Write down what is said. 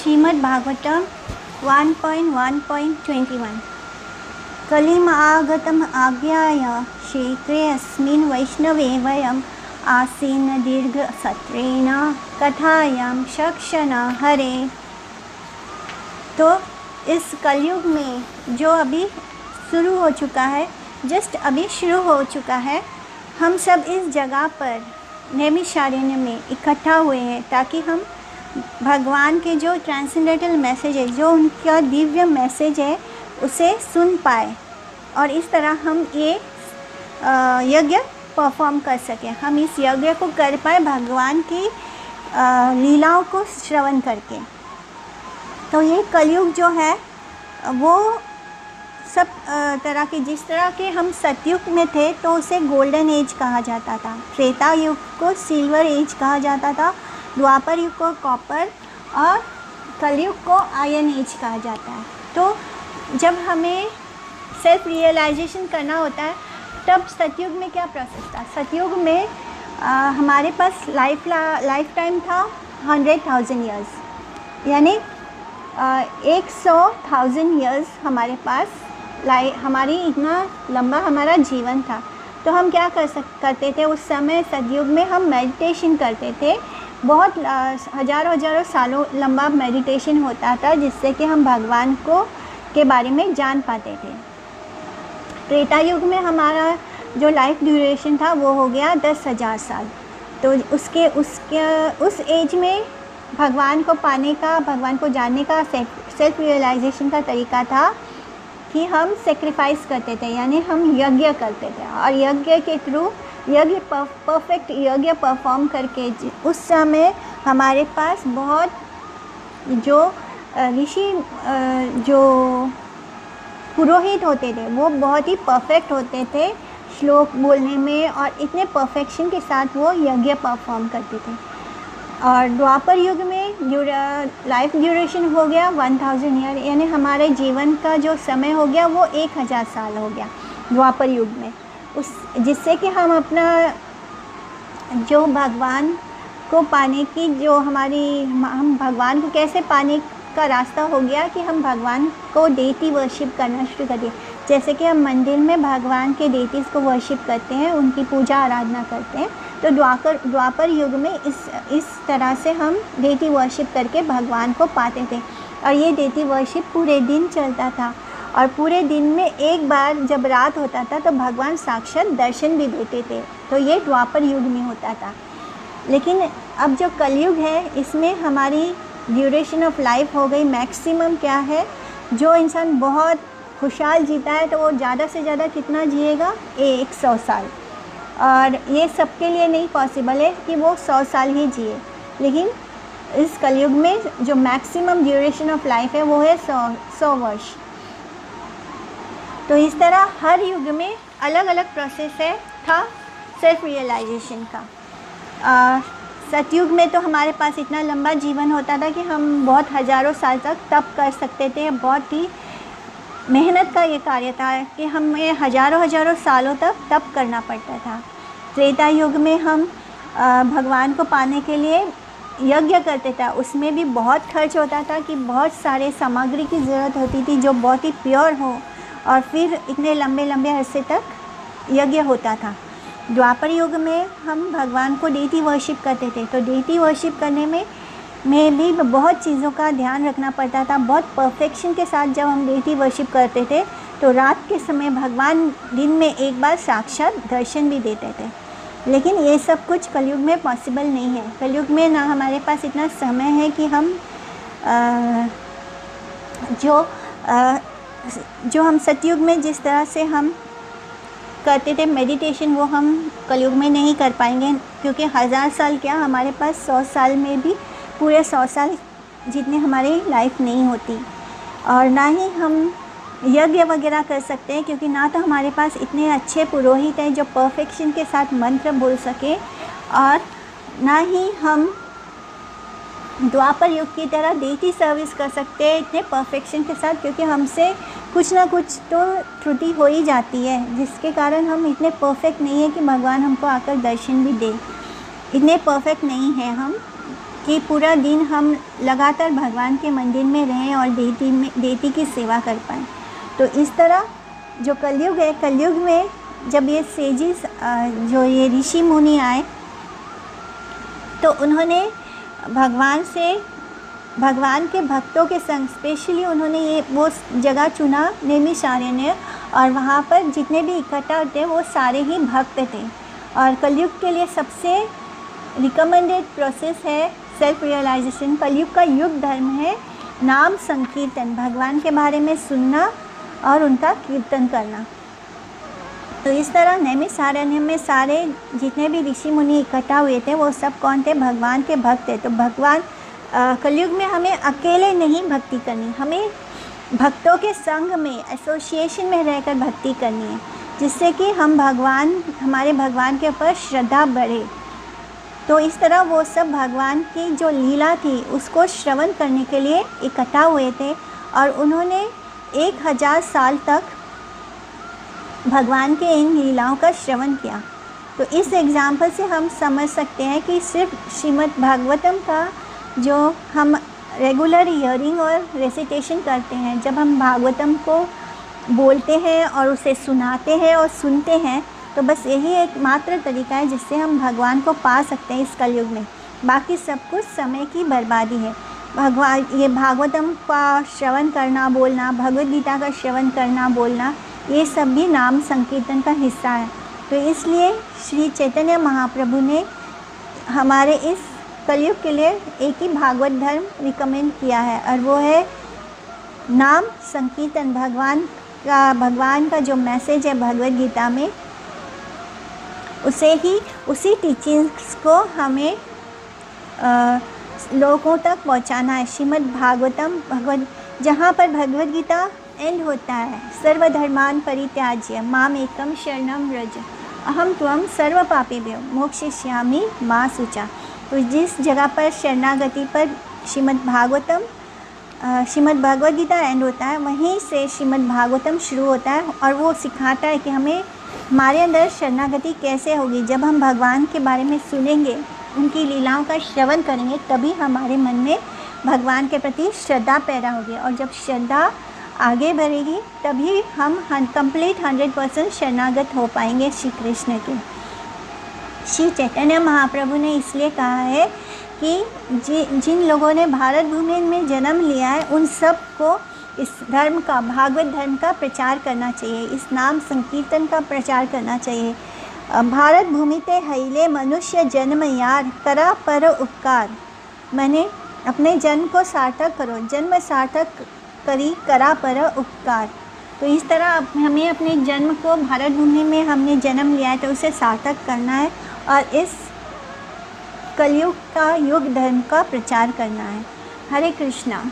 श्रीमद् भागवतम 1.1.21 कलिम आगतम आज्ञाय शीघ्रे अस्मिन् वैष्णवे वयम् आसीन दीर्घ सत्रेण कथायां शक्षण हरे। तो इस कलयुग में जो अभी शुरू हो चुका है, जस्ट अभी शुरू हो चुका है, हम सब इस जगह पर नैमिषारण्य में इकट्ठा हुए हैं ताकि हम भगवान के जो ट्रांसेंडेंटल मैसेज है, जो उनका दिव्य मैसेज है, उसे सुन पाए और इस तरह हम ये यज्ञ परफॉर्म कर सकें। हम इस यज्ञ को कर पाए भगवान की लीलाओं को श्रवण करके। तो ये कलयुग जो है वो सब तरह के, जिस तरह के हम सतयुग में थे तो उसे गोल्डन एज कहा जाता था, त्रेता युग को सिल्वर एज कहा जाता था, द्वापर युग को कॉपर और कलयुग को आयरन एज कहा जाता है। तो जब हमें सेल्फ रियलाइजेशन करना होता है तब सतयुग में क्या प्रोसेस था? सतयुग में हमारे पास लाइफ टाइम था 100,000 ईयर्स, यानी 100,000 ईयर्स हमारे पास हमारी इतना लंबा हमारा जीवन था। तो हम क्या करते थे उस समय सतयुग में? हम मेडिटेशन करते थे। बहुत हज़ारों सालों लंबा मेडिटेशन होता था जिससे कि हम भगवान के बारे में जान पाते थे। त्रेता युग में हमारा जो लाइफ ड्यूरेशन था वो हो गया 10,000 साल। तो उस एज में भगवान को पाने का, भगवान को जानने का सेल्फ रियलाइजेशन का तरीका था कि हम सेक्रीफाइस करते थे, यानी हम यज्ञ करते थे और यज्ञ के थ्रू परफेक्ट यज्ञ परफॉर्म करके उस समय हमारे पास बहुत जो ऋषि जो पुरोहित होते थे वो बहुत ही परफेक्ट होते थे श्लोक बोलने में और इतने परफेक्शन के साथ वो यज्ञ परफॉर्म करते थे। और द्वापर युग में लाइफ ड्यूरेशन हो गया 1000 ईयर, यानी हमारे जीवन का जो समय हो गया वो 1000 साल हो गया द्वापर युग में। जिससे कि हम अपना जो भगवान को पाने की जो हम भगवान को कैसे पाने का रास्ता हो गया कि हम भगवान को डेटी वर्शिप करना शुरू कर दिए। जैसे कि हम मंदिर में भगवान के डेटीज़ को वर्शिप करते हैं, उनकी पूजा आराधना करते हैं। तो द्वापर युग में इस तरह से हम डेटी वर्शिप करके भगवान को पाते थे और ये डेटी वर्शिप पूरे दिन चलता था और पूरे दिन में एक बार जब रात होता था तो भगवान साक्षात दर्शन भी देते थे। तो ये द्वापर युग में होता था। लेकिन अब जो कलयुग है इसमें हमारी ड्यूरेशन ऑफ लाइफ हो गई मैक्सिमम क्या है? जो इंसान बहुत खुशहाल जीता है तो वो ज़्यादा से ज़्यादा कितना जिएगा? 100 साल। और ये सबके लिए नहीं पॉसिबल है कि वो 100 साल ही जिए, लेकिन इस कलयुग में जो मैक्सिमम ड्यूरेशन ऑफ लाइफ है वो है 100 वर्ष। तो इस तरह हर युग में अलग अलग प्रोसेस था सेल्फ रियलाइजेशन का। सतयुग में तो हमारे पास इतना लंबा जीवन होता था कि हम बहुत हज़ारों साल तक तप कर सकते थे। बहुत ही मेहनत का ये कार्य था कि हमें हज़ारों सालों तक तप करना पड़ता था। त्रेता युग में हम भगवान को पाने के लिए यज्ञ करते थे, उसमें भी बहुत खर्च होता था कि बहुत सारे सामग्री की ज़रूरत होती थी जो बहुत ही प्योर हो और फिर इतने लंबे अरसे तक यज्ञ होता था। द्वापर युग में हम भगवान को डेटी वर्शिप करते थे। तो डेटी वर्शिप करने में भी बहुत चीज़ों का ध्यान रखना पड़ता था। बहुत परफेक्शन के साथ जब हम डेटी वर्शिप करते थे तो रात के समय भगवान दिन में एक बार साक्षात दर्शन भी देते थे। लेकिन ये सब कुछ कलयुग में पॉसिबल नहीं है। कलयुग में ना हमारे पास इतना समय है कि हम जो हम सतयुग में जिस तरह से हम करते थे मेडिटेशन वो हम कलयुग में नहीं कर पाएंगे, क्योंकि 1000 साल क्या, हमारे पास 100 साल में भी पूरे 100 साल जितनी हमारी लाइफ नहीं होती। और ना ही हम यज्ञ वगैरह कर सकते हैं, क्योंकि ना तो हमारे पास इतने अच्छे पुरोहित हैं जो परफेक्शन के साथ मंत्र बोल सके, और ना ही हम द्वापर युग की तरह डेटी सर्विस कर सकते हैं इतने परफेक्शन के साथ, क्योंकि हमसे कुछ ना कुछ तो त्रुटि हो ही जाती है जिसके कारण हम इतने परफेक्ट नहीं है कि भगवान हमको आकर दर्शन भी दे। इतने परफेक्ट नहीं हैं हम कि पूरा दिन हम लगातार भगवान के मंदिर में रहें और देती की सेवा कर पाएँ। तो इस तरह जो कलयुग है, कलयुग में जब ये सेजिस जो ये ऋषि मुनि आए तो उन्होंने भगवान के भक्तों के संग स्पेशली उन्होंने ये वो जगह चुना नैमिषारण्य, और वहाँ पर जितने भी इकट्ठा होते हैं वो सारे ही भक्त थे। और कलयुग के लिए सबसे रिकमेंडेड प्रोसेस है सेल्फ रियलाइजेशन। कलयुग का युग धर्म है नाम संकीर्तन, भगवान के बारे में सुनना और उनका कीर्तन करना। तो इस तरह नैमिषारण्य में सारे जितने भी ऋषि मुनि इकट्ठा हुए थे वो सब कौन थे? भगवान के भक्त थे। तो भगवान कलयुग में हमें अकेले नहीं भक्ति करनी, हमें भक्तों के संग में एसोसिएशन में रहकर भक्ति करनी है, जिससे कि हमारे भगवान के ऊपर श्रद्धा बढ़े। तो इस तरह वो सब भगवान की जो लीला थी उसको श्रवण करने के लिए इकट्ठा हुए थे, और उन्होंने 1000 साल तक भगवान के इन लीलाओं का श्रवण किया। तो इस एग्ज़ाम्पल से हम समझ सकते हैं कि सिर्फ श्रीमद् भागवतम का जो हम रेगुलर हियरिंग और रेसिटेशन करते हैं, जब हम भागवतम को बोलते हैं और उसे सुनाते हैं और सुनते हैं, तो बस यही एक मात्र तरीका है जिससे हम भगवान को पा सकते हैं इस कलयुग में। बाकी सब कुछ समय की बर्बादी है। ये भागवतम का श्रवण करना बोलना, भगवद गीता का श्रवण करना बोलना, ये सब भी नाम संकीर्तन का हिस्सा है। तो इसलिए श्री चैतन्य महाप्रभु ने हमारे इस कलयुग के लिए एक ही भागवत धर्म रिकमेंड किया है, और वो है नाम संकीर्तन। भगवान का जो मैसेज है भगवद गीता में, उसी टीचिंग्स को हमें लोगों तक पहुंचाना है। श्रीमद् भागवतम जहाँ पर भगवद गीता एंड होता है, सर्वधर्मान परित्याज्य माम एकम शरणम व्रज अहम त्वं सर्व पापेभ्यो मोक्षयिष्यामि मा शुचा। तो जिस जगह पर शरणागति पर श्रीमद् भगवद गीता एंड होता है, वहीं से श्रीमद् भागवतम शुरू होता है, और वो सिखाता है कि हमारे अंदर शरणागति कैसे होगी। जब हम भगवान के बारे में सुनेंगे, उनकी लीलाओं का श्रवण करेंगे, तभी हमारे मन में भगवान के प्रति श्रद्धा पैदा होगी, और जब श्रद्धा आगे बढ़ेगी तभी हम कंप्लीट 100% शरणागत हो पाएंगे श्री कृष्ण के। श्री चैतन्य महाप्रभु ने इसलिए कहा है कि जिन लोगों ने भारत भूमि में जन्म लिया है, उन सब को इस धर्म का, भागवत धर्म का प्रचार करना चाहिए, इस नाम संकीर्तन का प्रचार करना चाहिए। भारत भूमि ते हिले मनुष्य जन्म यार, करा पर उपकार। मैंने अपने जन्म को सार्थक करो, जन्म सार्थक करी करा पर उपकार। तो इस तरह हमें अपने जन्म को, भारत भूमि में हमने जन्म लिया है तो उसे सार्थक करना है, और इस कलयुग का युग धर्म का प्रचार करना है। हरे कृष्णा।